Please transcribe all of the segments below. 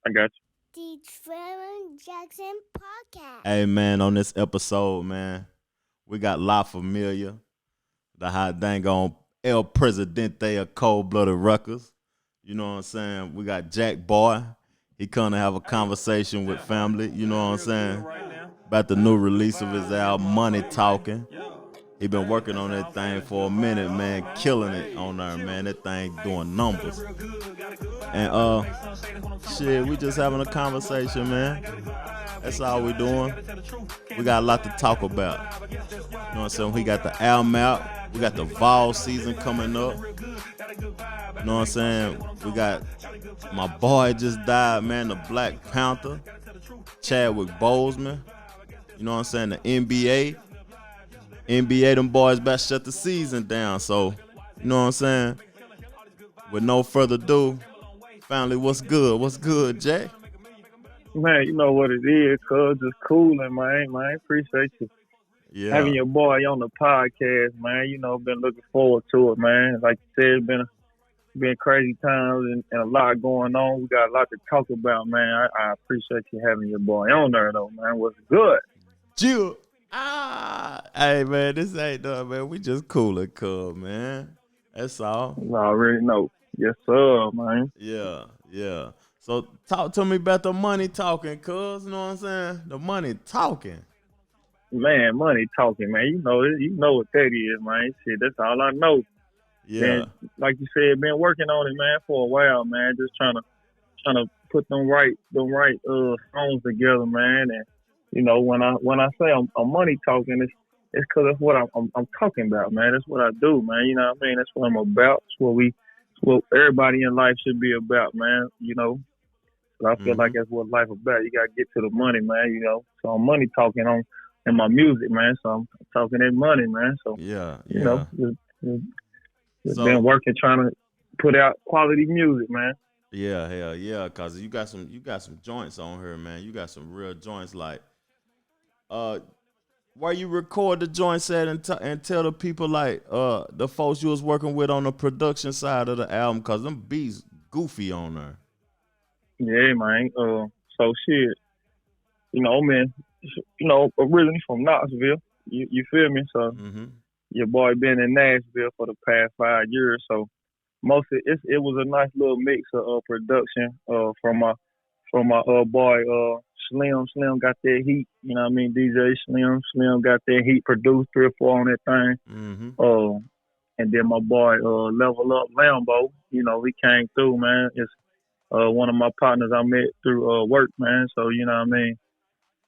I got The Trevor Jackson Podcast. Hey man, on this episode, man, we got La Familia, the hot dang on El Presidente of Cold Blooded Ruckers. You know what I'm saying? We got JackBoi. He come to have a conversation with family, you know what I'm saying? About the new release of his album, Money Talkin'. He been working on that thing for a minute, man, killing it on there, man. That thing doing numbers. And shit, we just having a conversation, man. That's all we doing. We got a lot to talk about. You know what I'm saying? We got the album out. We got the Vols season coming up. You know what I'm saying? We got my boy just died, man, the Black Panther, Chadwick Boseman. You know what I'm saying? The NBA, them boys about to shut the season down. So, you know what I'm saying? With no further ado, family, what's good? What's good, Jack? man. You know what it is, cuz just cooling, man. Man, appreciate you Yeah. having your boy on the podcast, man. You know, been looking forward to it, man. Like you said, it's been crazy times and a lot going on. We got a lot to talk about, man. I appreciate you having your boy on there, though, man. What's good? Jill. Hey man, this ain't done, man. We just cooling, cuz, man. That's all. You already know. Yes, sir, man. Yeah, yeah. So talk to me about the money talking, cuz. You know what I'm saying? The money talking. Man, money talking, man. You know what that is, man. Shit, that's all I know. Yeah. Been, like you said, been working on it, man, for a while, man. Just trying to put them right songs together, man. And you know, when I say I'm money talking, it's because that's what I'm talking about, man. That's what I do, man. You know what I mean? That's what I'm about. It's what everybody in life should be about, man. You know, so I feel like Mm-hmm. that's what life about. You gotta get to the money, man. You know, so I'm money talking on in my music, man. So I'm talking that money, man. So Yeah, you know, yeah. just been So working trying to put out quality music, man. yeah, hell yeah, cause you got some joints on here, man. You got some real joints like uh where you record the joints at and tell the people like the folks you was working with on the production side of the album, cause them beats goofy on there. Yeah, man. So shit, man. Originally from Knoxville. You feel me? So Mm-hmm. your boy been in Nashville for the past 5 years. So mostly it was a nice little mix of production from my boy Slim. Slim got that heat. You know what I mean? DJ Slim. Slim got that heat. Produced 3 or 4 on that thing. Mm-hmm. And then my boy Level Up Lambo. He came through, man. It's one of my partners I met through work, man. So you know what I mean.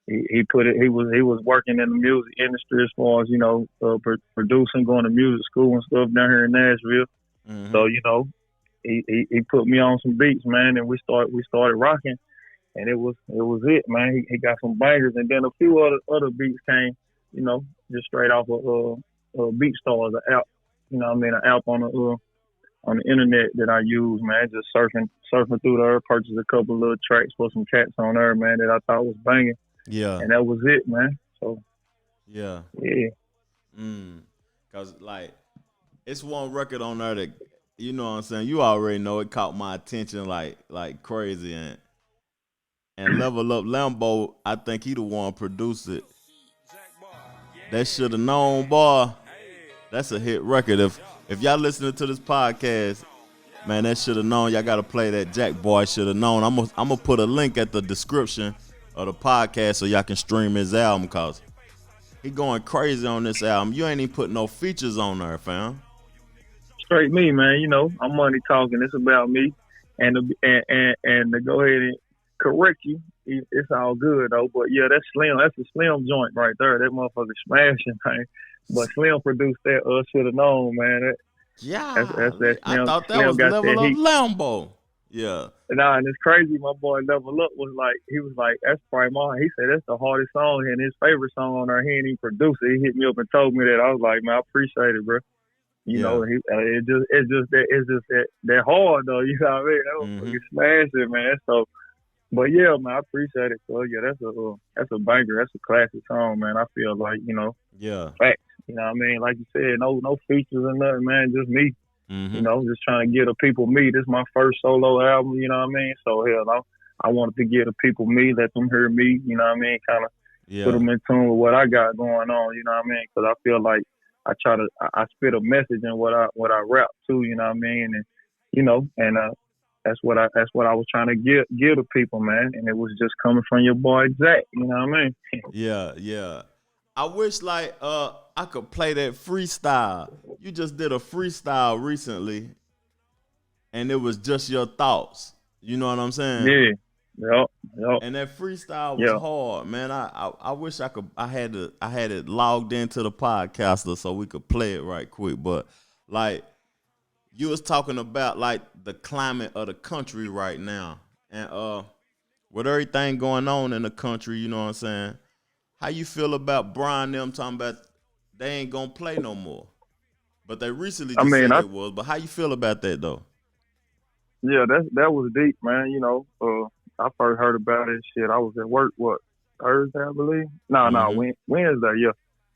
He put it. He was working in the music industry as far as producing, going to music school and stuff down here in Nashville. Mm-hmm. So he put me on some beats, man, and we started rocking, and it was it, man. He got some bangers, and then a few other beats came, just straight off of BeatStars, an app, an app on the internet that I use, man. Just surfing through there, purchased a couple of little tracks for some cats on there, man, that I thought was banging, Yeah. and that was it, man. So Yeah. yeah, Cause like it's one record on there that you know what I'm saying. You already know it caught my attention like crazy and Level Up Lambo. I think he the one produced it. That should have known, boy. That's a hit record. If y'all listening to this podcast, man, that should have known. Y'all gotta play that JackBoi should have known. I'm gonna put a link at the description of the podcast so y'all can stream his album, cause he going crazy on this album. You ain't even put no features on there, fam. straight me, man. I'm money talking. It's about me, and to go ahead and correct you, it's all good though. But yeah, that's Slim. That's a Slim joint right there. That motherfucker smashing, man. But Slim produced that. Should have known, man. That's Yeah, that I Slim. thought that Slim was got that Level Up heat. Lambo. Yeah, And it's crazy. My boy Level Up he was like, that's probably mine. He said that's the hardest song and his favorite song on there. He ain't even produced it. He hit me up and told me that. I was like, man, I appreciate it, bro. yeah. It's just that hard though. You know what I mean? That was Mm-hmm. fucking smashing, man. So, but yeah, man, I appreciate it. So yeah, that's a banger. That's a classic song, man. I feel like Yeah. facts. You know what I mean? Like you said, no features or nothing, man. Just me. Mm-hmm. Just trying to give the people me. This is my first solo album. You know what I mean? So hell, I wanted to give the people me, let them hear me. You know what I mean? Kind of put Yeah. them in tune with what I got going on. You know what I mean? Because I feel like I spit a message in what I rap too. You know what I mean? And that's what I was trying to give the people, man. And it was just coming from your boy Jack. You know what I mean? Yeah, yeah. I wish like I could play that freestyle. You just did a freestyle recently and it was just your thoughts. You know what I'm saying? Yeah. Yep. Yep. And that freestyle was Yeah. hard, man. I wish I had it logged into the podcaster so we could play it right quick. But like you was talking about like the climate of the country right now. And with everything going on in the country, you know what I'm saying? How you feel about Brian them talking about they ain't gonna play no more? But they recently I just mean, said they was. But how you feel about that though? that was deep, man. I first heard about it. Shit, I was at work. What, Thursday, I believe? No, Mm-hmm. Wednesday. Yeah,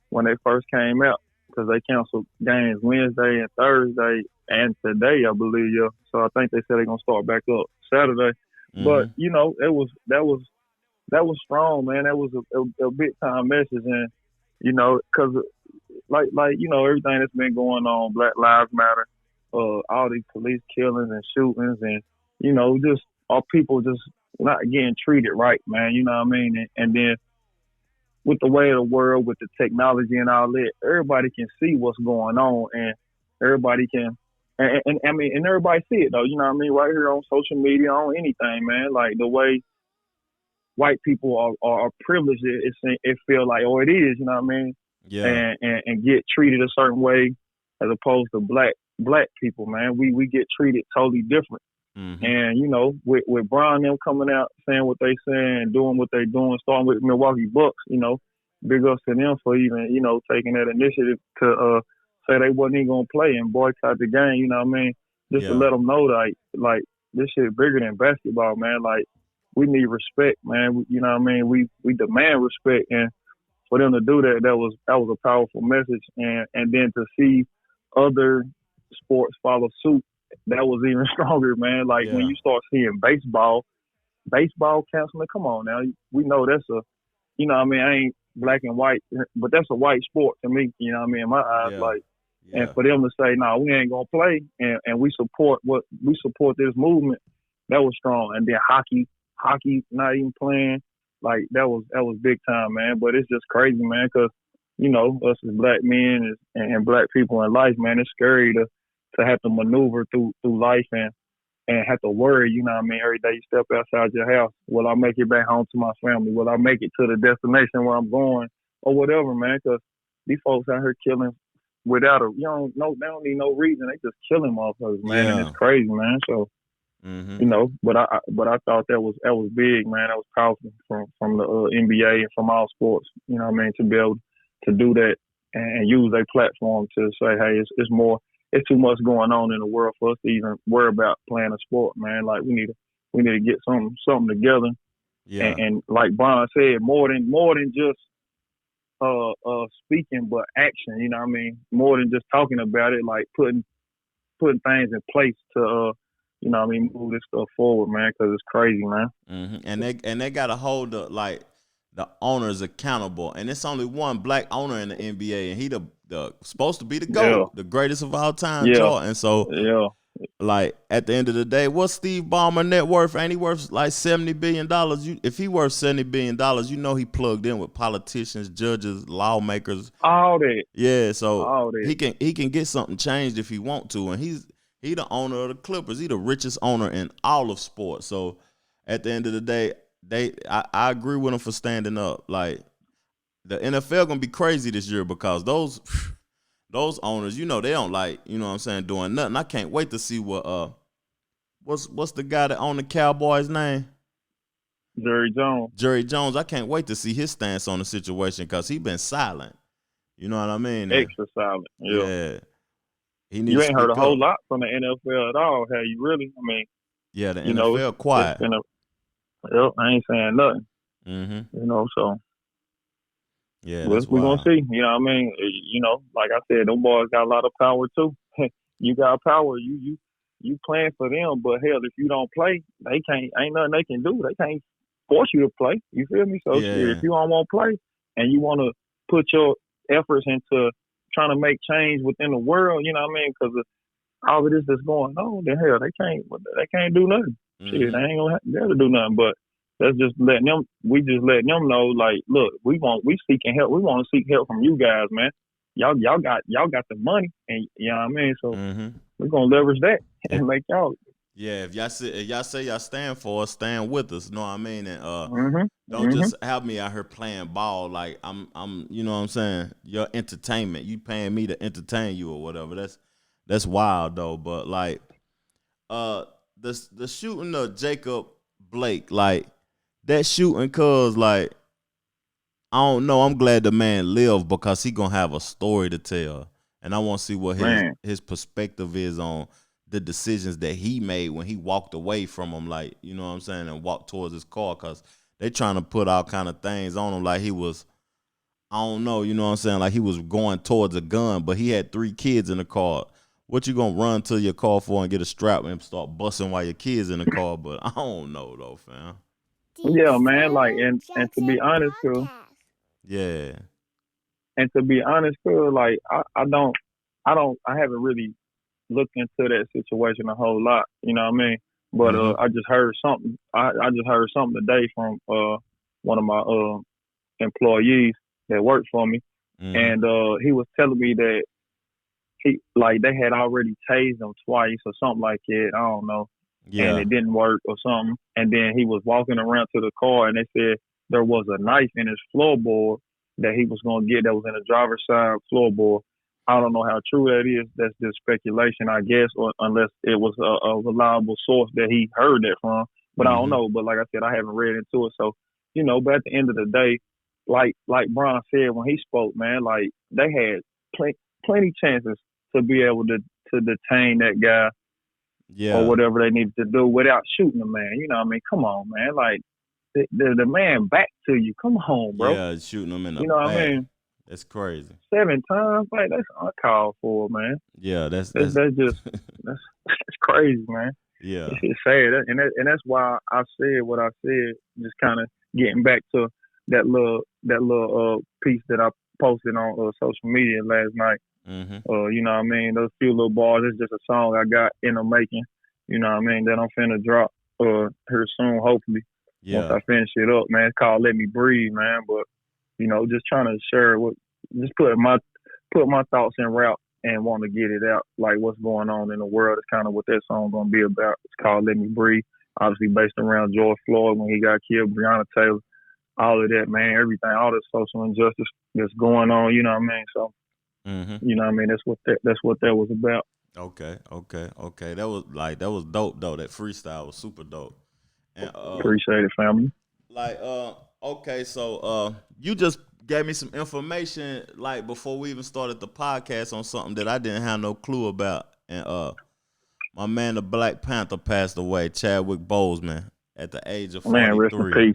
when they first came out, because they canceled games Wednesday and Thursday and today, I believe. Yeah, so I think they said they're gonna start back up Saturday. But Mm-hmm. that was strong, man. That was a big time message, and because everything that's been going on, Black Lives Matter, all these police killings and shootings, and just our people just not getting treated right, man. You know what I mean? And then with the way of the world, with the technology and all that, everybody can see what's going on, and everybody can. And I mean, and everybody see it though. You know what I mean? Right here on social media, on anything, man. Like the way white people are privileged, it feel like, or it is, you know what I mean? Yeah. And get treated a certain way as opposed to black people, man. We get treated totally different. Mm-hmm. And with Brian them coming out saying what they saying and doing what they doing, starting with Milwaukee Bucks, big ups to them for even taking that initiative to say they wasn't even gonna play and boycott the game. You know what I mean? Just to Yeah. let them know like this shit bigger than basketball, man. Like we need respect, man. You know what I mean? We demand respect, and for them to do that, that was a powerful message. And then to see other sports follow suit, that was even stronger, man. Like when Yeah. you start seeing baseball canceling. Come on now, we know that's a, what I mean, I ain't black and white, but that's a white sport to me. You know what I mean? In my eyes, Yeah. like, and Yeah. for them to say, "No, we ain't gonna play," and we support this movement, that was strong. And then hockey not even playing, like that was big time, man. But it's just crazy, man, because us as black men and black people in life, man, it's scary to have to maneuver through life and have to worry, you know what I mean, every day you step outside your house. Will I make it back home to my family? Will I make it to the destination where I'm going? Or whatever, man, because these folks out here killing without they don't need no reason. They just killing motherfuckers, man, and it's Yeah. crazy, man. So, Mm-hmm. but I thought that was big, man. That was powerful from the NBA and from all sports, you know what I mean, to be able to do that and use their platform to say, hey, it's more it's too much going on in the world for us to even worry about playing a sport, man. Like we need to get something together. Yeah. And like Brian said, more than just speaking, but action. You know what I mean? More than just talking about it, like putting things in place to what I mean, move this stuff forward, man. Because it's crazy, man. Mm-hmm. And they gotta hold the owners accountable. And it's only one black owner in the NBA, and he the supposed to be the Yeah, GOAT, the greatest of all time, yeah, Jordan. So yeah. like at the end of the day, what's Steve Ballmer net worth? Ain't he worth like $70 billion? If he worth $70 billion, you know he plugged in with politicians, judges, lawmakers. All that, Yeah, so all that. he can get something changed if he want to, and he the owner of the Clippers. He the richest owner in all of sports. So at the end of the day, I agree with him for standing up. Like the NFL gonna be crazy this year because those owners, they don't like, what I'm saying, doing nothing. I can't wait to see what's the guy that owned the Cowboys name? Jerry Jones, Jerry Jones. I can't wait to see his stance on the situation because he been silent. You know what I mean? And extra silent. Yeah. yeah, he need You to ain't heard a speak whole up. lot from the NFL at all, have you really? I mean, Yeah, the it's NFL it's quiet. been I ain't saying nothing, Mm-hmm. so Yeah, we're that's gonna wild. see. You know what I mean? Like I said, them boys got a lot of power too. You got power, you you playing for them, but hell, if you don't play, they can't. Ain't nothing they can do. They can't force you to play. You feel me? So shit, if Yeah. you don't want to play and you want to put your efforts into trying to make change within the world, you know what I mean? Because all of this that's going on, then hell, they can't do nothing. Shit, they ain't gonna be able to do nothing. But that's just letting them. We just letting them know, like, look, we seeking help. We want to seek help from you guys, man. Y'all got the money, and you know what I mean. So we're gonna leverage that and make y'all. Yeah, if y'all say y'all stand for us, stand with us. Know what I mean? And Mm-hmm. don't just have me out here playing ball like I'm. You know what I'm saying? Your entertainment. You paying me to entertain you or whatever. That's wild though. But like, the shooting of Jacob Blake, like that shooting, cause like I don't know. I'm glad the man lived because he gonna have a story to tell, and I want to see what his perspective is on the decisions that he made when he walked away from him, like, you know what I'm saying, and walked towards his car, because they trying to put all kind of things on him, like he was, I don't know, you know what I'm saying, like he was going towards a gun, but he had 3 kids in the car. What you gonna run to your car for and get a strap and start busting while your kids in the car? But I don't know though, fam. Yeah, man. Like, and to be honest, too. Yeah. And to be honest, too, like I haven't really looked into that situation a whole lot. You know what I mean? But I just heard something. I just heard something today from one of my employees that worked for me, and he was telling me that they had already tased him twice or something like that. I don't know. Yeah. And it didn't work or something. And then he was walking around to the car, and they said there was a knife in his floorboard that he was going to get that was in the driver's side floorboard. I don't know how true that is. That's just speculation, I guess, or unless it was a reliable source that he heard that from. But I don't know. But like I said, I haven't read into it. So, you know, but at the end of the day, like Brian said when he spoke, man, like they had plenty chances to be able to detain that guy or whatever they needed to do without shooting the man. You know what I mean? Come on, man. Like, the man back to you. Come on, bro. Yeah, shooting him in the You know what back. I mean? That's crazy. 7 times, like that's uncalled for, man. Yeah, that's just that's crazy, man. Yeah, it's sad, and that's why I said what I said. Just kind of getting back to that little piece that I posted on social media last night. You know what I mean? Those few little bars. It's just a song I got in the making. You know what I mean? That I'm finna drop here soon, hopefully. Yeah. Once I finish it up, man. It's called "Let Me Breathe," man. But you know, just trying to share just put my thoughts in route and want to get it out, like what's going on in the world. Is kind of what that song gonna be about. It's called "Let Me Breathe." Obviously based around George Floyd when he got killed, Breonna Taylor, all of that, man. Everything, all the social injustice that's going on. You know what I mean? So, you know what I mean? That's what that was about. Okay. That was dope though. That freestyle was super dope. And appreciate it, family. Like, okay, so you just gave me some information like before we even started the podcast on something that I didn't have no clue about. And my man, the Black Panther, passed away, Chadwick Boseman, at the age of 43. Man, rest in peace.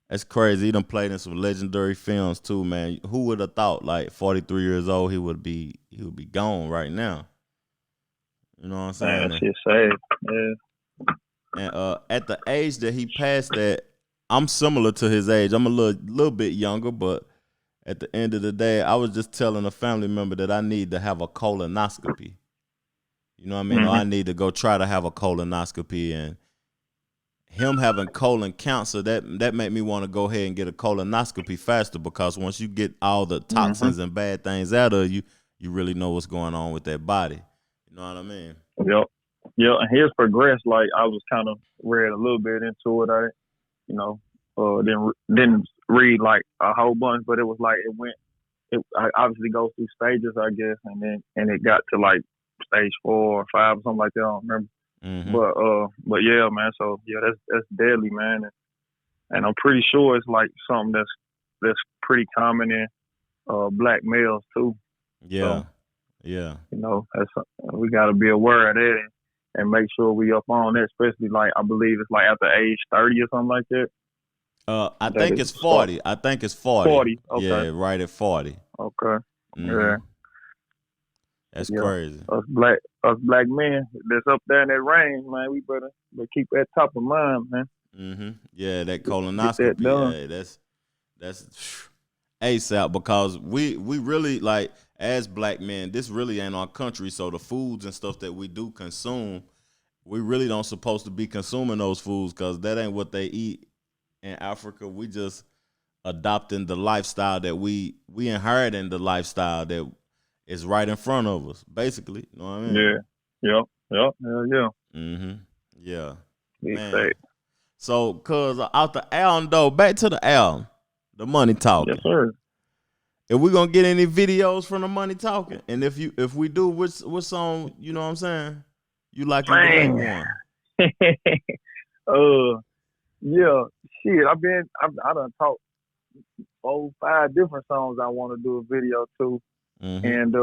That's crazy. He done played in some legendary films too, man. Who would have thought, like 43 years old, he would be gone right now? You know what I'm saying? Man, that shit's sad. Yeah. And at the age that he passed at, I'm similar to his age. I'm a little bit younger, but at the end of the day, I was just telling a family member that I need to have a colonoscopy. You know what I mean? Or I need to go try to have a colonoscopy. And him having colon cancer, that made me want to go ahead and get a colonoscopy faster, because once you get all the toxins and bad things out of you, you really know what's going on with that body. You know what I mean? Yep. Yeah, and his progressed. Like I was kind of read a little bit into it. I, you know, didn't read like a whole bunch, but it was like it obviously goes through stages, I guess, and it got to like stage 4 or 5 or something like that. I don't remember. But yeah, man. So yeah, that's deadly, man. And I'm pretty sure it's like something that's pretty common in black males too. Yeah. So, yeah. You know, we got to be aware of that and make sure we up on that, especially like I believe it's like after age 30 or something like that. I think it's 40. I think it's 40. 40. Okay. Yeah, right at 40. Okay. Yeah. That's Yeah, crazy. us black men that's up there in that range, man. We better keep that top of mind, man. Yeah, that Get that colonoscopy. done. Hey, that's ASAP because we really like as black men. This really ain't our country, so the foods and stuff that we do consume, we really don't supposed to be consuming those foods because that ain't what they eat in Africa. We just adopting the lifestyle that we inheriting the lifestyle that is right in front of us, basically. You know what I mean? Yeah. Yep. Yep. Yeah. Mm-hmm. Yeah. Big Man. fact. So cause out the album though, back to the album. The money Yes, talking. sir. If we gonna get any videos from the money talking, and if we do, which song, you know what I'm saying? You liking the Man. latest one? uh, yeah. Shit, I done talked 4, 5 different songs I want to do a video to, Mm-hmm. and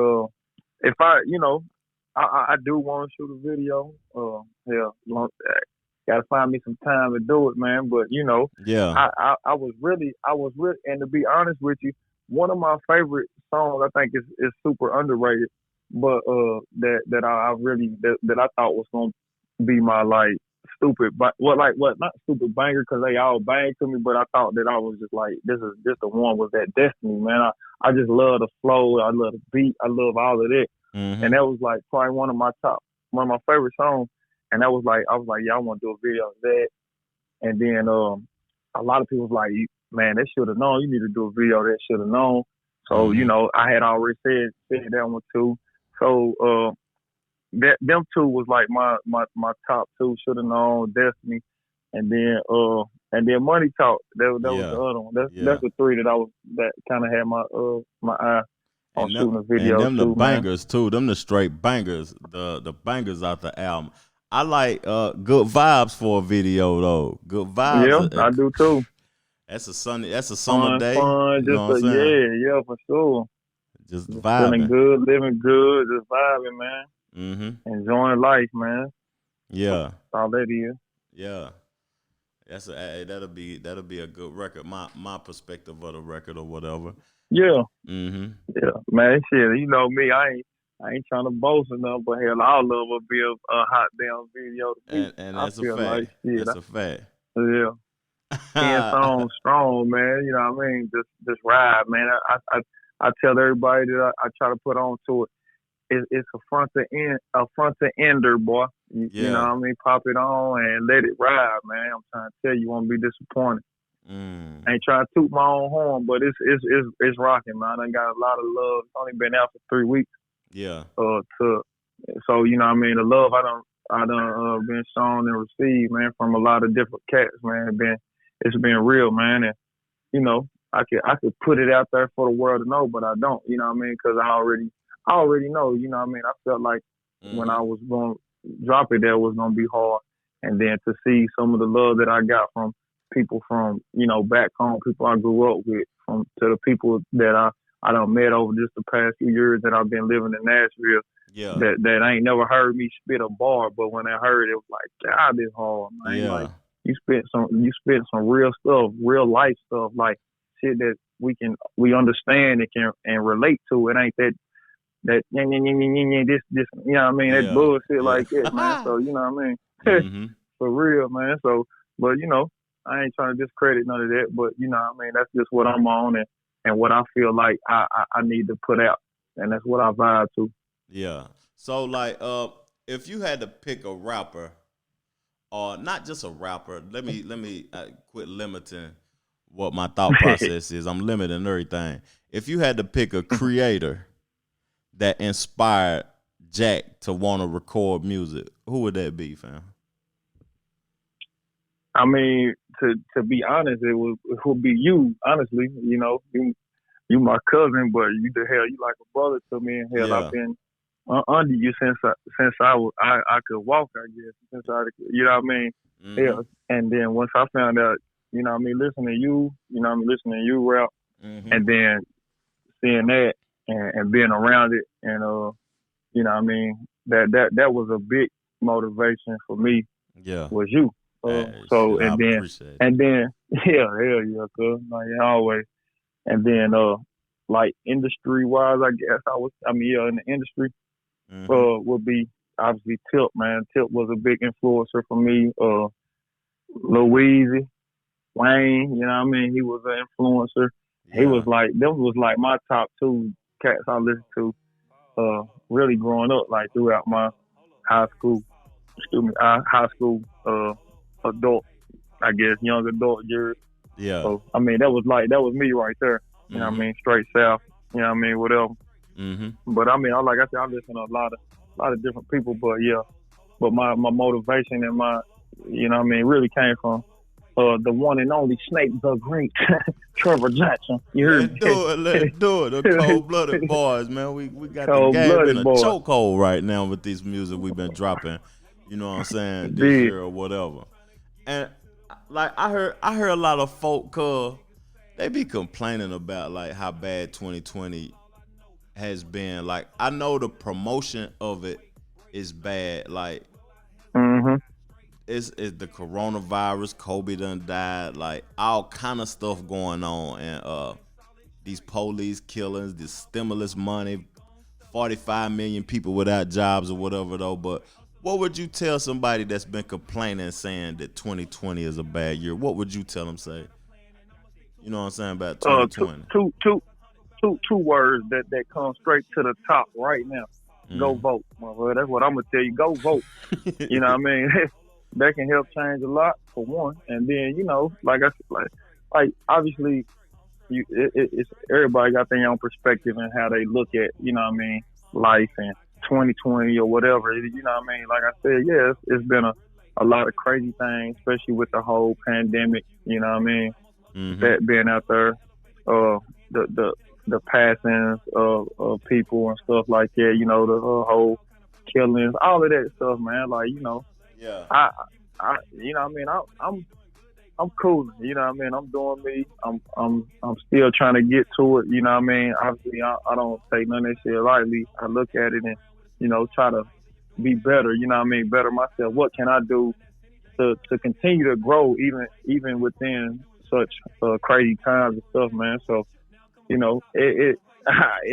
if I do want to shoot a video. Gotta find me some time to do it, man. But Yeah. I was really, and to be honest with you, one of my favorite songs I think is super underrated, but that I really that I thought was gonna be my like stupid, but what not stupid banger because they all bang to me, but I thought that I was just like this is just the one was that Destiny, man. I just love the flow, I love the beat, I love all of that, Mm-hmm. and that was like probably one of my favorite songs. And I was like, yeah, I want to do a video of that. And then a lot of people was like, man, they should have known. You need to do a video of that should have known. So Mm-hmm. I had already said that one too. So them two was like my top two. Should have known, Destiny, and then Money Talk. That was the Yeah. other one. Yeah. That's the three that kind of had my eye on And them, shooting a and video them the too, man. bangers too. Them the straight bangers. The bangers out the album. I like good vibes for a video though. Good vibes. Yeah, I do too. That's a summer day. Fun, You just know what I'm saying? yeah, for sure. Just Just feeling vibing. good, living good, just vibing, man. Mm-hmm. Enjoying life, man. Yeah. That's all that is. Yeah. That'll be a good record. My perspective of the record or whatever. Yeah, Mm-hmm. yeah, man. Shit, you know me, I ain't trying to boast or nothing, but hell, all love will be a hot damn video to me. And I that's a feel like fact. shit. That's a fact. Yeah, 10 songs strong, man. You know what I mean? Just ride, man. I tell everybody that I try to put on to it. It's a front to ender, boy. You know Yeah. what I mean? Pop it on and let it ride, man. I'm trying to tell you, you won't be disappointed. Mm. I ain't trying to toot my own horn, but it's rocking, man. I done got a lot of love. It's only been out for 3 weeks. Yeah. So you know what I mean, the love I done been shown and received, man, from a lot of different cats, man. It's been real, man, and I could put it out there for the world to know, but I don't, you know what I mean, because I already know, you know what I mean. I felt like when I Mm-hmm. was going to drop it, that was gonna be hard, and then to see some of the love that I got from people from back home, people I grew up with, from to the people that I done met over just the past few years that I've been living in Nashville Yeah. that ain't never heard me spit a bar, but when I heard it, it was like, God, this hard, man. Like Yeah. you spit some real stuff, real life stuff, like shit that we understand and relate to. It ain't that this you know what I mean, that Yeah. bullshit Yeah. like that, man. So you know what I mean? Mm-hmm. For real, man. So but I ain't trying to discredit none of that, but you know what I mean, that's just what I'm on and what I feel like I need to put out, and that's what I vibe to. Yeah. So like if you had to pick a rapper or not just a rapper, let me quit limiting what my thought process is. I'm limiting everything. If you had to pick a creator that inspired Jack to want to record music, who would that be, fam? I mean, to be honest, it would be you. Honestly, you my cousin, but you the hell, you like a brother to me. And hell, Yeah. I've been under you since I could walk. I guess since you know what I mean. Mm-hmm. Yeah, and then once I found out, listening to you, listening to you rap, Mm-hmm. and then seeing that and being around it, and what I mean, that was a big motivation for me. Yeah. Was you. Hey, So shit, I appreciate it. and then yeah, hell yeah, cuz like always. And then like industry wise, I guess in the industry, Mm-hmm. would be obviously Tip, man. Tip was a big influencer for me. Louise, Wayne, you know what I mean? He was an influencer. He was Yeah. like, them was like my top two cats I listened to, really growing up, like throughout my high school, high school, adult, I guess, young adult years. Yeah. So, I mean, that was me right there. You know what I Mm-hmm. mean? Straight South, you know what I mean? Whatever. Mm-hmm. But I mean, like I said, I listen to a lot of different people, but yeah, but my motivation and my, you know what I mean, really came from the one and only Snake the Great, Trevor Jackson. You heard Let's me? do it. Let's do it. The cold blooded boys, man. We got the Cold game in blooded a boy. chokehold right now with this music we've been dropping. You know what I'm saying? This Big. year or whatever. And like I heard a lot of folk they be complaining about like how bad 2020 has been. Like I know the promotion of it is bad. Like Mhm. it's the coronavirus, Kobe done died, like all kind of stuff going on, and these police killings, this stimulus money, 45 million people without jobs or whatever though. But what would you tell somebody that's been complaining saying that 2020 is a bad year? What would you tell them say? You know what I'm saying about Uh, two, 2020? two, two, two words that come straight to the top right now. Go Mm. vote. Well, that's what I'm gonna tell you. Go vote. You know what I mean? That can help change a lot for one. And then you know, like I said, like obviously, it's everybody got their own perspective and how they look at you know what I mean life and 2020 or whatever. You know what I mean? Like I said, yeah, it's been a lot of crazy things, especially with the whole pandemic. You know what I mean? Mm-hmm. That being out there, the the passings of people and stuff like that. You know, the whole killings, all of that stuff, man. Like you know, Yeah. I you know, what I mean, I'm cool. You know, what I mean, I'm doing me. I'm still trying to get to it. You know, what I mean, obviously, I don't take none of that shit lightly. I look at it and you know, try to be better. You know, what I mean, better myself. What can I do to continue to grow even within such crazy times and stuff, man. So you know, it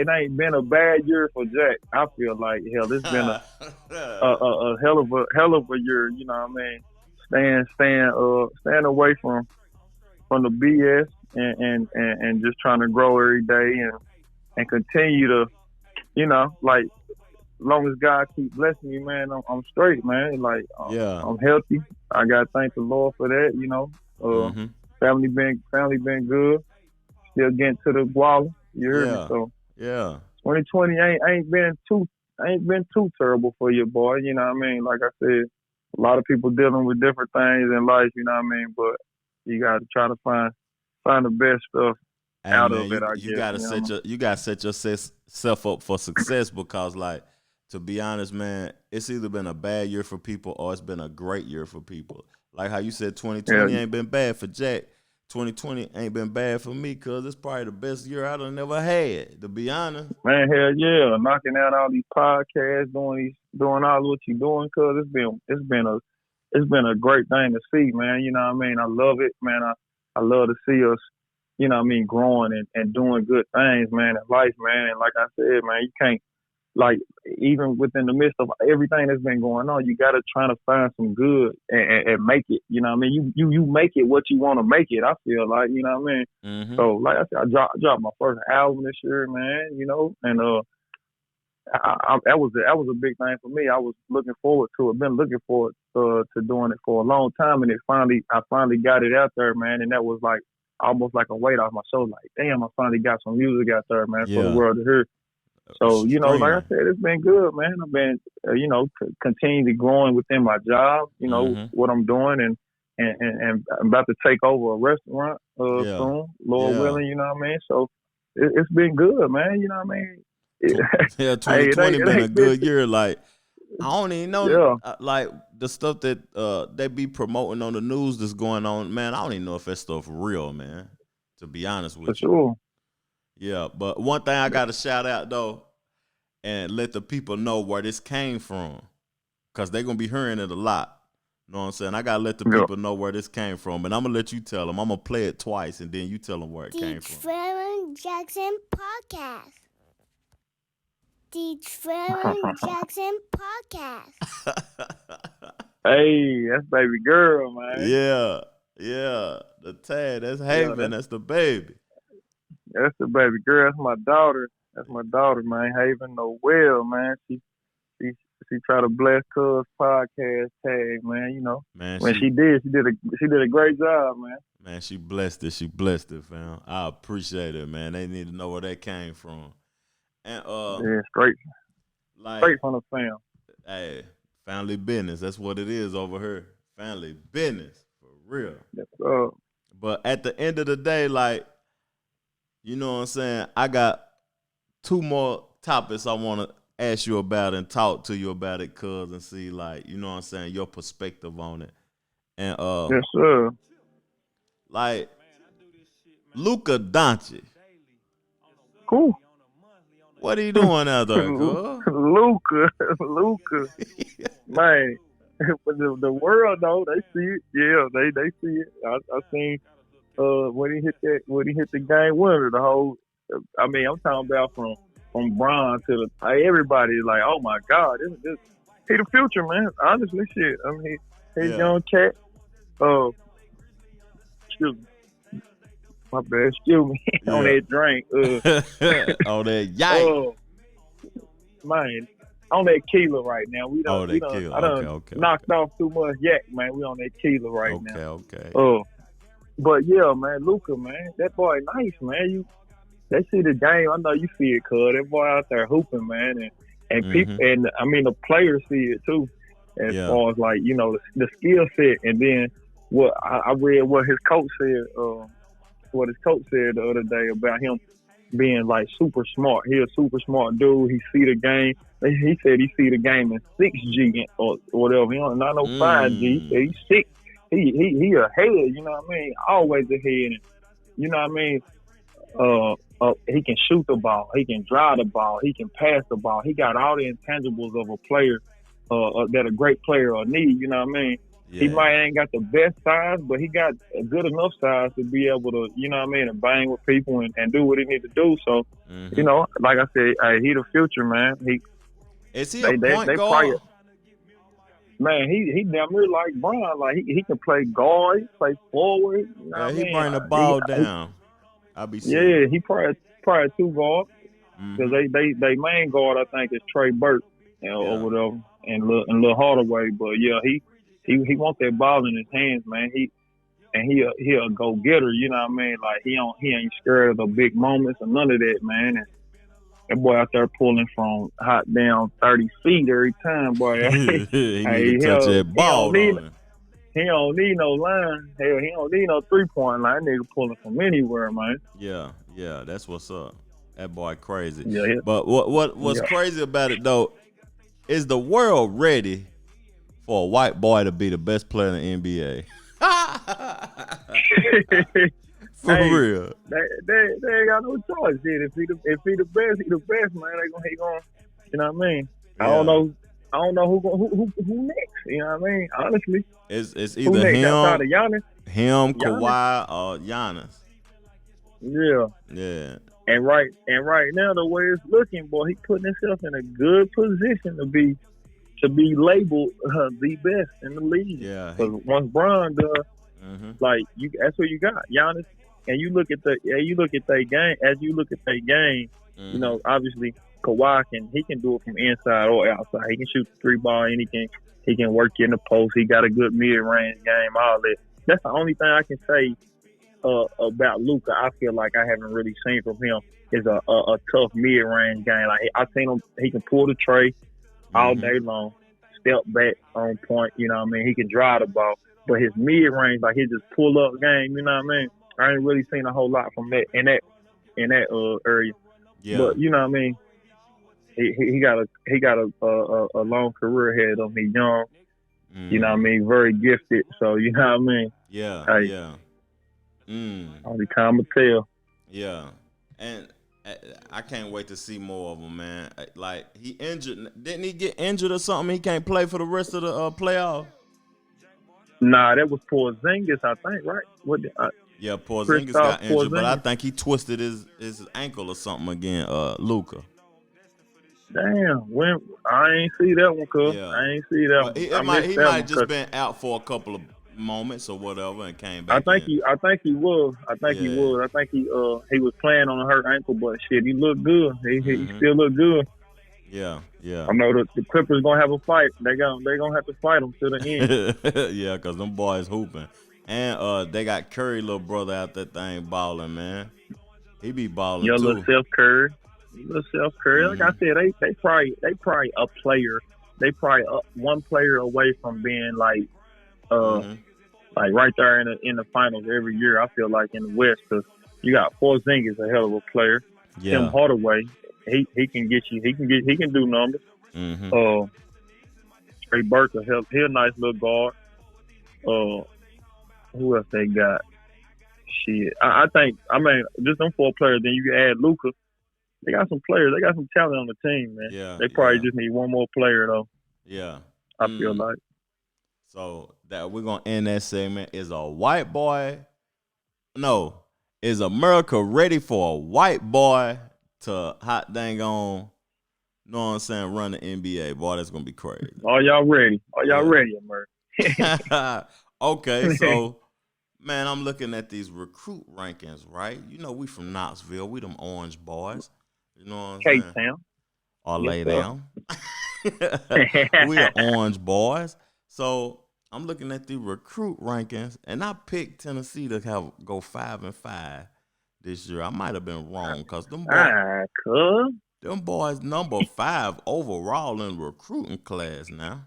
ain't been a bad year for Jack. I feel like hell, it's been a hell of a year. You know what I mean? Staying away from the BS and just trying to grow every day and continue to you know like long as God keep blessing me, man, I'm straight, man. Like Yeah. I'm healthy. I got to thank the Lord for that. You know, Mm-hmm. family been good. Still getting to the guala. You heard me? Yeah. So Yeah. 2020 ain't been too terrible for you, boy. You know what I mean? Like I said, a lot of people dealing with different things in life. You know what I mean? But you got to try to find the best stuff Hey out man, of it. I you guess. gotta You know. you gotta set yourself up for success because like to be honest, man, it's either been a bad year for people or it's been a great year for people. Like how you said Yeah, 2020 ain't been bad for Jack. 2020 ain't been bad for me because it's probably the best year I done never had, to be honest. man. Hell yeah, knocking out all these podcasts, doing all what you doing, cause it's been a great thing to see, man. You know what I mean? I love it, man. I love to see us, you know what I mean, growing and doing good things, man, in life, man. And like I said, man, you can't like even within the midst of everything that's been going on, you gotta try to find some good and make it. You know what I mean? You make it what you want to make it. I feel like you know what I mean. Mm-hmm. So like I said, I dropped my first album this year, man. You know, and that was a big thing for me. I was looking forward to it. Been looking forward to doing it for a long time, and I finally got it out there, man. And that was like almost like a weight off my shoulder. Like, damn, I finally got some music out there, man, for the Yeah. world to hear. So you know, like I Streaming. said, it's been good, man. I've been you know continually growing within my job. You know Mm-hmm. what I'm doing, and I'm about to take over a restaurant Yeah. soon, Lord Yeah. willing. You know what I mean? So it's been good, man. You know what I mean? Tw- yeah, Hey, 2020 it been a ain't been good year. Like I don't even know yeah, like the stuff that they be promoting on the news that's going on, man. I don't even know if that stuff real, man. To be honest for with you. sure. Yeah, but one thing I gotta shout out though, and let the people know where this came from, cause they gonna be hearing it a lot. You know what I'm saying? I gotta let the Yeah. people know where this came from, and I'm gonna let you tell them. I'm gonna play it twice, and then you tell them where it The came from. Trevor Jackson Podcast. the Trevor Jackson Podcast. Hey, that's baby girl, man. Yeah. The Tad, that's Haven, that's the baby. That's the baby girl. That's my daughter. That's my daughter, man. Haven Noel, man. She try to bless Cuz podcast tag, man. You know, Man, when she did a great job, man. Man, she blessed it. She blessed it, fam. I appreciate it, man. They need to know where that came from. And Yeah, straight from the fam. Hey, family business. That's what it is over here. Family business, for real. Yes, But at the end of the day, like, you know what I'm saying? I got two more topics I want to ask you about and talk to you about it, cuz, and see, like, you know what I'm saying, your perspective on it. And yes, sir. like, Luka Doncic. Cool. What are you doing out there, cuz? Luka, man. But the world though, they see it. Yeah, they see it. I seen when he hit the game winner. The whole, I mean, I'm talking about from Bron to everybody is like, oh my God, this he the future, man. Honestly, shit. I mean, he's young cat. Excuse me. My bad. Excuse me. On that drink. On that yike. Man, on that Keela right now. We don't. Keela. I done knocked off too much yak, man. We on that Keela right now. Okay. But yeah, man, Luka, man, that boy nice, man. They see the game. I know you see it, cuz that boy out there hooping, man, and people, and I mean the players see it too, as far as like, you know, the skill set. And then what I read what his coach said. What his coach said the other day about him being like super smart. He a super smart dude. He see the game. He said he see the game in 6G or whatever. He don't not no 5G. He said he's 6. He ahead. You know what I mean? Always ahead. And you know what I mean? He can shoot the ball. He can drive the ball. He can pass the ball. He got all the intangibles of a player that a great player will need. You know what I mean? Yeah. He might ain't got the best size, but he got a good enough size to be able to, you know what I mean, and bang with people and do what he need to do. So, you know, like I said, he the future, man. Is he a point guard? Man, he damn near like Bron. Like he can play guard, he play forward. You know what he I mean? bring the ball down. He probably two guards because they main guard I think is Trey Burke or whatever, and Lil Hardaway. But yeah, he wants that ball in his hands, man. He a go getter. You know what I mean? Like he ain't scared of the big moments or none of that, man. And that boy out there pulling from hot down 30 feet every time, boy. he need to touch that ball. He don't need no line. Hell, he don't need no 3-point line. That nigga pulling from anywhere, man. Yeah, that's what's up. That boy crazy. Yeah. But what's crazy about it though is the world ready for a white boy to be the best player in the NBA. For real. They ain't got no choice. Dude. If he the best, he the best, man. He gonna, you know what I mean? Yeah. I don't know who next. You know what I mean? Honestly, it's either him, Giannis? Kawhi, or Giannis. Yeah. And right now, the way it's looking, boy, he putting himself in a good position to be labeled the best in the league. Yeah. Because once Bron does, like that's what you got, Giannis. And you look at their game. As you look at their game, you know, obviously Kawhi can do it from inside or outside. He can shoot the 3-ball, and he can work in the post. He got a good mid-range game. All that. That's the only thing I can say about Luka. I feel like I haven't really seen from him is a tough mid-range game. Like I seen him, he can pull the tray all day long, step back on point. You know what I mean? He can drive the ball, but his mid-range, like he just pull up game. You know what I mean? I ain't really seen a whole lot from that in that area. Yeah. But you know what I mean? He got a long career ahead of him. He's young. You know what I mean? Very gifted. So you know what I mean? Yeah. Only time will tell. Yeah. And I can't wait to see more of him, man. Like he injured. Didn't he get injured or something? He can't play for the rest of the playoff. Nah, that was Porzingis, I think, right? Porzingis got injured, but I think he twisted his ankle or something again, Luka. Damn, when I ain't see that one, cuz. Yeah. I ain't see that Well, one. he I missed that might one, have just cuz been out for a couple of moments or whatever and came I back think in. he was. I think he Yeah. was. I think he was playing on a hurt ankle, but shit, he looked good. He Mm-hmm. still looked good. Yeah. Yeah. I know the Clippers gonna have a fight. They gonna have to fight him to the end. Yeah, cause them boys hooping. And they got Curry little brother out that thing balling, man. He be balling Your little too. Steph Curry, little Steph Curry. Like I Mm-hmm. said, they probably a player. They probably one player away from being uh Mm-hmm. like right there in the finals every year. I feel like in the West, because you got Porzingis, a hell of a player. Tim Yeah. Hardaway, he can get you. He can do numbers. Mm-hmm. Uh, Trey Burke, he a nice little guard. Uh, who else they got? Shit, I think. I mean, just them four players. Then you can add Luka. They got some players. They got some talent on the team, man. Yeah. They probably Yeah. just need one more player though. Yeah. I feel like. So that we're gonna end that segment. Is a white boy? No. Is America ready for a white boy to hot dang on? Know what I'm saying? Run the NBA, boy. That's gonna be crazy. Are y'all ready? Are y'all Yeah. ready, America? Okay, so man, I'm looking at these recruit rankings, right? You know, we from Knoxville, we them orange boys. You know what I'm saying? K-Town. Or Yes, lay sir. down. We are orange boys. So I'm looking at the recruit rankings, and I picked Tennessee to go 5-5 this year. I might have been wrong because Cuz. them boys number 5 overall in recruiting class now.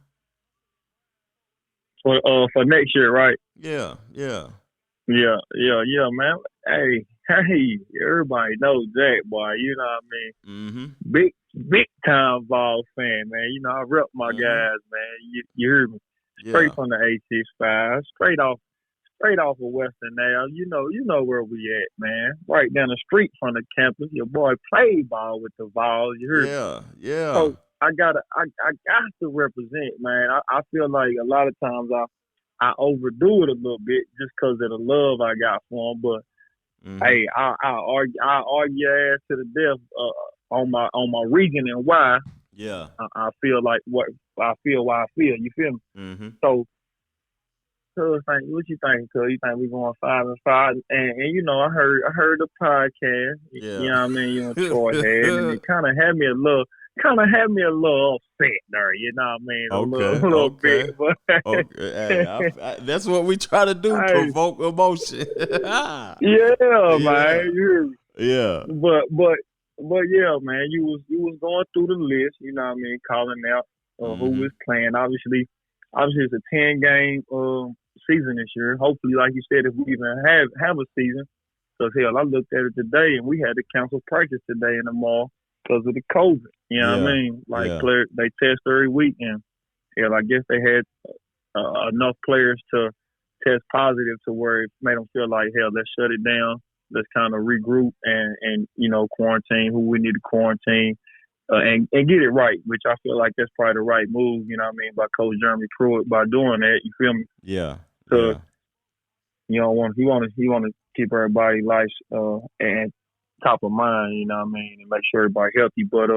For next year, right? Yeah, yeah. Yeah, man. Hey, everybody knows that, boy. You know what I mean? Mm-hmm. Big time Vols fan, man. You know, I rep my guys, man. You hear me? Straight from the A65, straight off of Western now. You know where we at, man. Right down the street from the campus. Your boy played ball with the Vols. You heard me? Yeah, yeah. So I got to represent, man. I feel like a lot of times I overdo it a little bit just because of the love I got for him. But hey, I argue your ass to the death on my reason and why. Yeah. I feel like what I feel. Why I feel. You feel me? Mm-hmm. So, cuz, what you think? Cuz, you think we going 5-5? And you know, I heard the podcast. Yeah. You know what I mean? You and Troy had, and it kind of had me a little upset there. You know what I mean? A little bit. But okay. Hey, that's what we try to do, provoke emotion. Yeah, man. Yeah. But yeah, man, you was going through the list, you know what I mean, calling out who was playing. Obviously it's a 10-game season this year. Hopefully, like you said, if we even have a season, because hell, I looked at it today and we had to cancel practice today and tomorrow because of the COVID. You know what I mean? Like they test every week, and hell, I guess they had enough players to test positive to where it made them feel like, hell, let's shut it down. Let's kind of regroup and you know, quarantine who we need to quarantine and get it right, which I feel like that's probably the right move, you know what I mean, by Coach Jeremy Pruitt by doing that. You feel me? Yeah. So you know, he want to keep everybody life and top of mind, you know what I mean, and make sure everybody healthy. But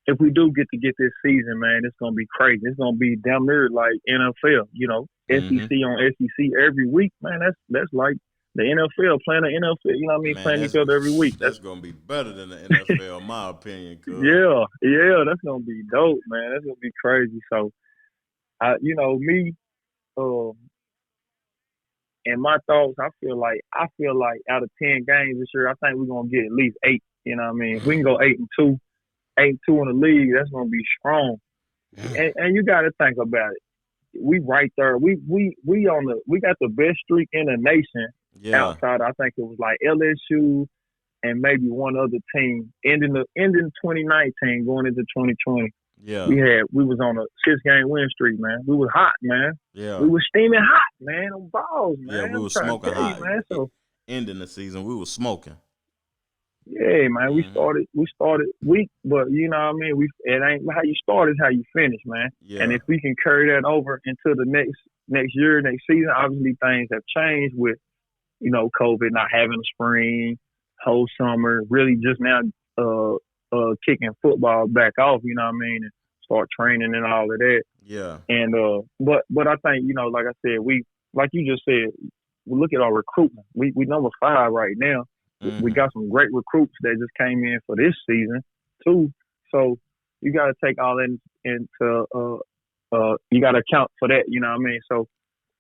if we do get this season, man, it's gonna be crazy. It's gonna be damn near like NFL, you know, SEC on SEC every week, man. That's like the NFL playing the NFL, you know what I mean, man, playing each other every week. That's gonna be better than the NFL, in my opinion. Cause. Yeah, that's gonna be dope, man. That's gonna be crazy. So, you know, me, and my thoughts, I feel like out of 10 games this year, I think we're gonna get at least 8. You know what I mean? If we can go 8-2 in the league, that's gonna be strong. And you got to think about it. We right there. We got the best streak in the nation. Yeah. Outside, I think it was like LSU and maybe one other team ending 2019 going into 2020. Yeah. We was on a 6-game win streak, man. We was hot, man. Yeah. We was steaming hot, man, on balls, man. Yeah, we was smoking hot. Man. So, ending the season, we was smoking. Yeah, man. We started weak, but you know what I mean? It ain't how you start, is how you finish, man. Yeah. And if we can carry that over into the next year, next season, obviously things have changed with, you know, COVID, not having a spring, whole summer, really just now kicking football back off. You know what I mean? And start training and all of that. Yeah. And but I think like I said, like you just said, we look at our recruitment. We number 5 right now. We got some great recruits that just came in for this season too. So you got to take all that into you got to account for that. You know what I mean? So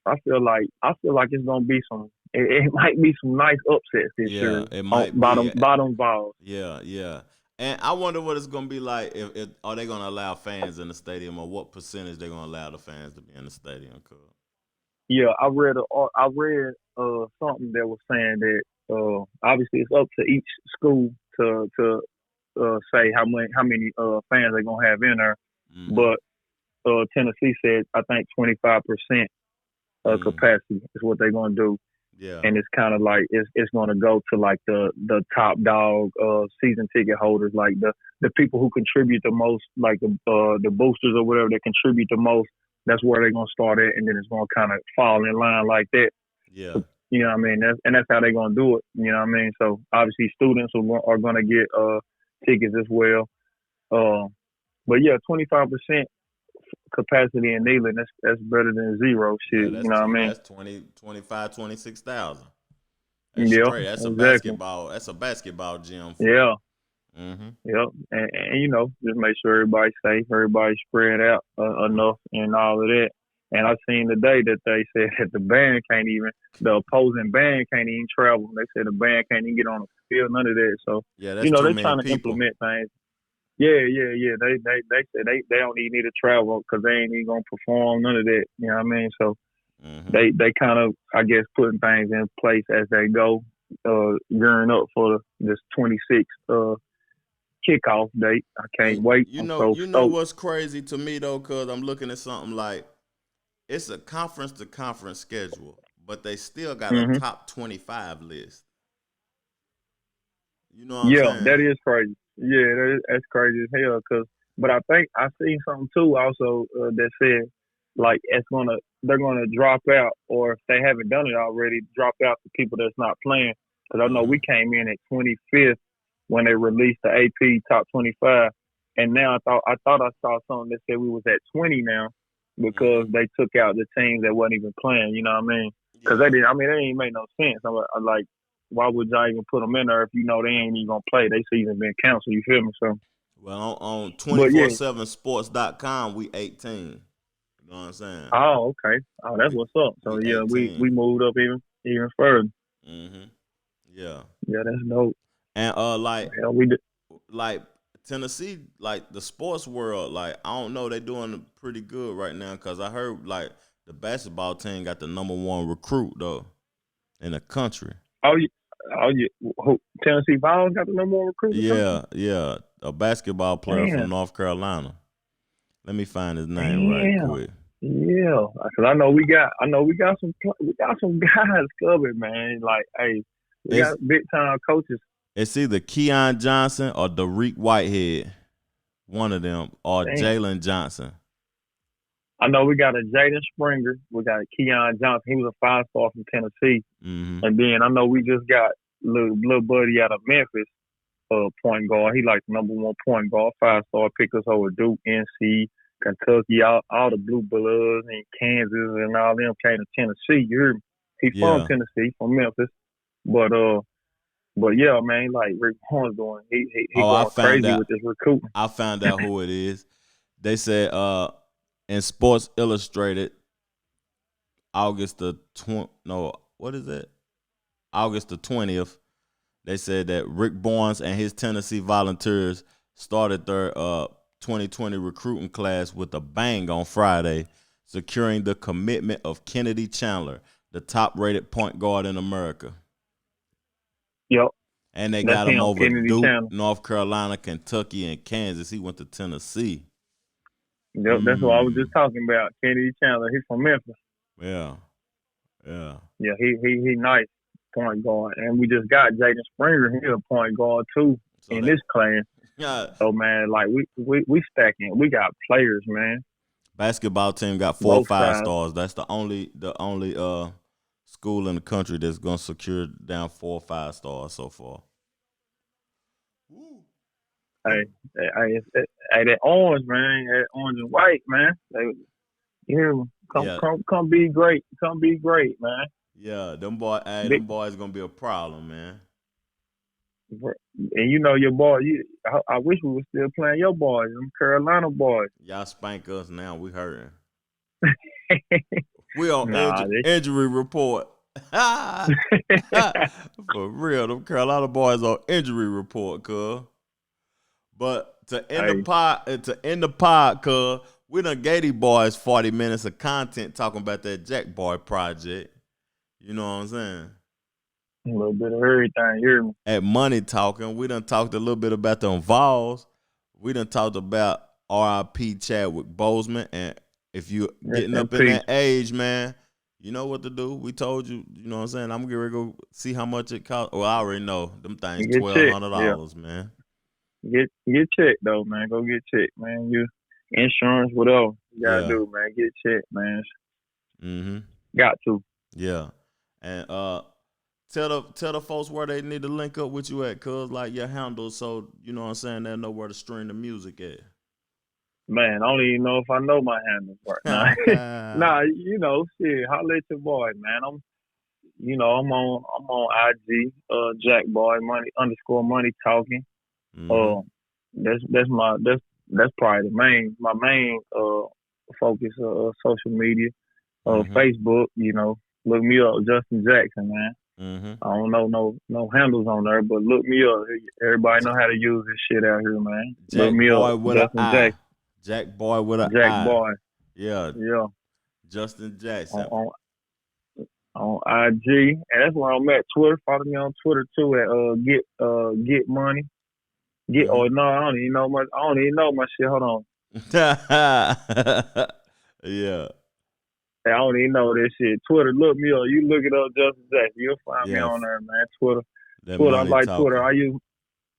I feel like it's gonna be some. It might be some nice upsets this year. It might be bottom Vols. Yeah. And I wonder what it's gonna be like if are they gonna allow fans in the stadium, or what percentage they're gonna allow the fans to be in the stadium? Yeah, I read something that was saying that obviously it's up to each school to say how many fans they're gonna have in there. Mm-hmm. But Tennessee said I think 25% capacity is what they're gonna do. Yeah. And it's kind of like it's gonna go to like the top dog season ticket holders, like the people who contribute the most, like the boosters or whatever that contribute the most. That's where they're gonna start at, and then it's gonna kind of fall in line like that. Yeah. You know what I mean? That's how they're gonna do it. You know what I mean? So obviously students are gonna get tickets as well. But yeah, 25% capacity in Neyland, that's better than zero shit. Yeah, you know what I mean? That's 20, 25, 26,000. That's That's exactly. a basketball. That's a basketball gym. Yeah. Mm-hmm. Yep. And just make sure everybody's safe, everybody's spread out enough, and all of that. And I seen today that they said that the opposing band can't even travel. They said the band can't even get on the field, none of that. So that's they're trying to implement things. Yeah. They said they don't even need to travel because they ain't even gonna perform, none of that. You know what I mean? So they kind of, I guess, putting things in place as they go, gearing up for this 26th kickoff date. I can't wait. You know what's crazy to me though, cause I'm looking at something like it's a conference to conference schedule, but they still got a top 25 list. You know what I'm saying? That is crazy. Yeah, that's crazy as hell. But I think I seen something too also that said like they're gonna drop out, or if they haven't done it already, drop out the people that's not playing. Because I know we came in at 25th when they released the AP top 25, and now I thought I saw something that said we was at 20 now because they took out the teams that wasn't even playing. You know what I mean? Because they didn't. I mean, that ain't make no sense. I'm like, why would y'all even put them in there if you know they ain't even gonna play? They season been canceled. You feel me? So. Well, on 247sports.com, we 18. You know what I'm saying? Oh, okay. Oh, that's what's up. So yeah, we moved up even further. Yeah. Yeah, that's dope. And we did. Like Tennessee, like the sports world, like I don't know, they doing pretty good right now because I heard like the basketball team got the #1 recruit though in the country. Oh, Tennessee Vols got the #1 recruit. Yeah, a basketball player from North Carolina. Let me find his name right quick. Yeah, because I know we got some guys covered, man. Like, hey, we got big time coaches. It's either Keon Johnson or Derek Whitehead, one of them, or Jalen Johnson. I know we got a Jaden Springer. We got a Keon Johnson. He was a 5-star from Tennessee. And then I know we just got little buddy out of Memphis, point guard. He like the #1 point guard, 5-star, picked us over Duke, NC, Kentucky, all the Blue Bloods and Kansas and all them came to Tennessee. You hear me? He's from Tennessee, from Memphis. But yeah, man, like Rick Horn's doing, he going crazy with this recruiting. I found out who it is. They said in Sports Illustrated, August the 20th, they said that Rick Barnes and his Tennessee Volunteers started their 2020 recruiting class with a bang on Friday, securing the commitment of Kennedy Chandler, the top-rated point guard in America. Yep. And they got him over Duke, North Carolina, Kentucky, and Kansas. He went to Tennessee. Yep, that's what I was just talking about. Kennedy Chandler, he's from Memphis. Yeah. Yeah, he nice point guard. And we just got Jaden Springer, he's a point guard too this class. Yeah. So man, like we stacking. We got players, man. Basketball team got 4 5-stars. That's the only school in the country that's gonna secure down 4 5-stars so far. Woo. That orange, man, that orange and white, man. You hear me? Yeah, Come be great. Come be great, man. yeah. Them Big, boys gonna be a problem, man. and you know your boy. I wish we were still playing your boys, them Carolina boys. Y'all spank us now. We hurting. We on Nah, injury report. For real, them Carolina boys on injury report, cuz. But to end hey, the pod, cuz we done gave these boys 40 minutes of content talking about that JackBoi project. You know what I'm saying? a little bit of everything. You hear me? At Money Talking, we done talked a little bit about them Vols. We done talked about R.I.P. Chadwick Boseman, and if you Rest getting in up in peace. that age, man, you know what to do. We told you, you know what I'm saying? I'm gonna go see how much it costs. Well, I already know. Them things Get checked. Yeah. $1,200, man. Get checked though, man. Go get checked, man. You insurance, whatever you gotta Yeah. do, man. Get checked, man. Mm-hmm. Got to. Yeah. And tell the folks where they need to link up with you at, cuz like your handle, so you know what I'm saying, they know where to stream the music at. Man, I don't even know if I know my handles right now. Nah, you know, shit, holla at your boy, man. I'm on IG, JackBoi, money talking. Mm-hmm. That's probably my main focus social media. Mm-hmm. Facebook, you know, look me up, Justin Jackson, man. Mm-hmm. I don't know no handles on there, but look me up. Everybody know how to use this shit out here, man. Look me up, JackBoi with an Justin I. Jackson, JackBoi with an I. JackBoi. Yeah. Yeah, Justin Jackson. on IG, and that's where I'm at. Twitter, follow me on Twitter too at get money. Mm-hmm. No, I don't even know my shit. Hold on. Yeah. I don't even know this shit. Twitter, look me up. You look it up, Justin Jackson. You'll find me Yeah. on there, man. Twitter. That I money like talking. Twitter.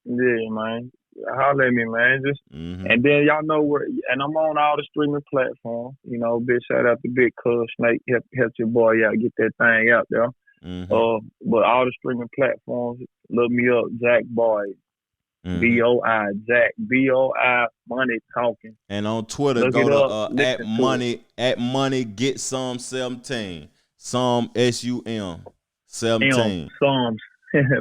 Yeah, man. Holler at me, man. Mm-hmm. And then y'all know where, and I'm on all the streaming platforms. You know, big shout out to Big Cuz Snake. Help your boy out, get that thing out there. Mm-hmm. But all the streaming platforms, look me up, JackBoi. Mm-hmm. BOI, Jack, BOI, money talking. And on Twitter, Look go it up, to listen at money get some 17. Some SUM 17. Psalms,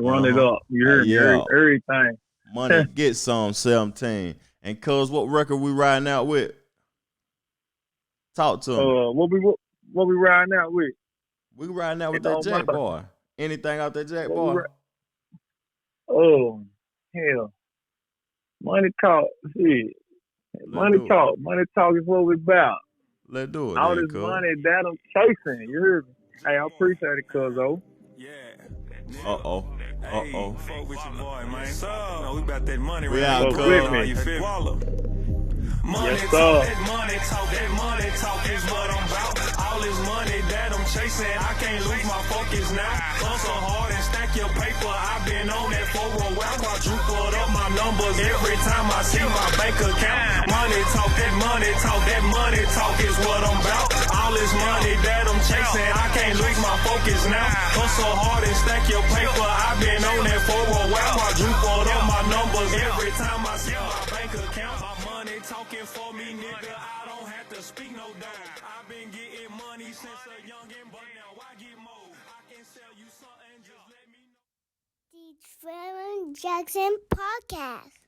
run it up. You heard me? Yeah. Everything. Money get some 17. And cuz what record we riding out with? Talk to me. What we riding out with? We riding out with It that don't matter. JackBoi. Anything out that JackBoi? Oh, hell. Money talk. Shit. Money talk is what we about. Let's do it. All then, this cuz. money that I'm chasing. You heard me? Hey, I appreciate it, cuz-o. Yeah. Uh-oh. Uh-oh. Fuck with your boy, man. So, you know, we about that money We right out, now. Fuck with me. You feel money Yes, talk, sir. that money talk is what I'm about. All this money that I'm chasing, I can't lose my focus now. Hustle hard and stack your paper. I've been on that for a while. Quadrupled up my numbers every time I see my bank account. Money talk, that money talk is what I'm about. All this money that I'm chasing, I can't lose my focus now. Hustle hard and stack your paper. I've been on that for a while. Quadrupled up my numbers every time I see my bank account. My money talking for me, nigga. I don't have to speak no dime. I've been getting money since a youngin', but now I get more. I can sell you something, just let me know. The Trevor Jackson Podcast.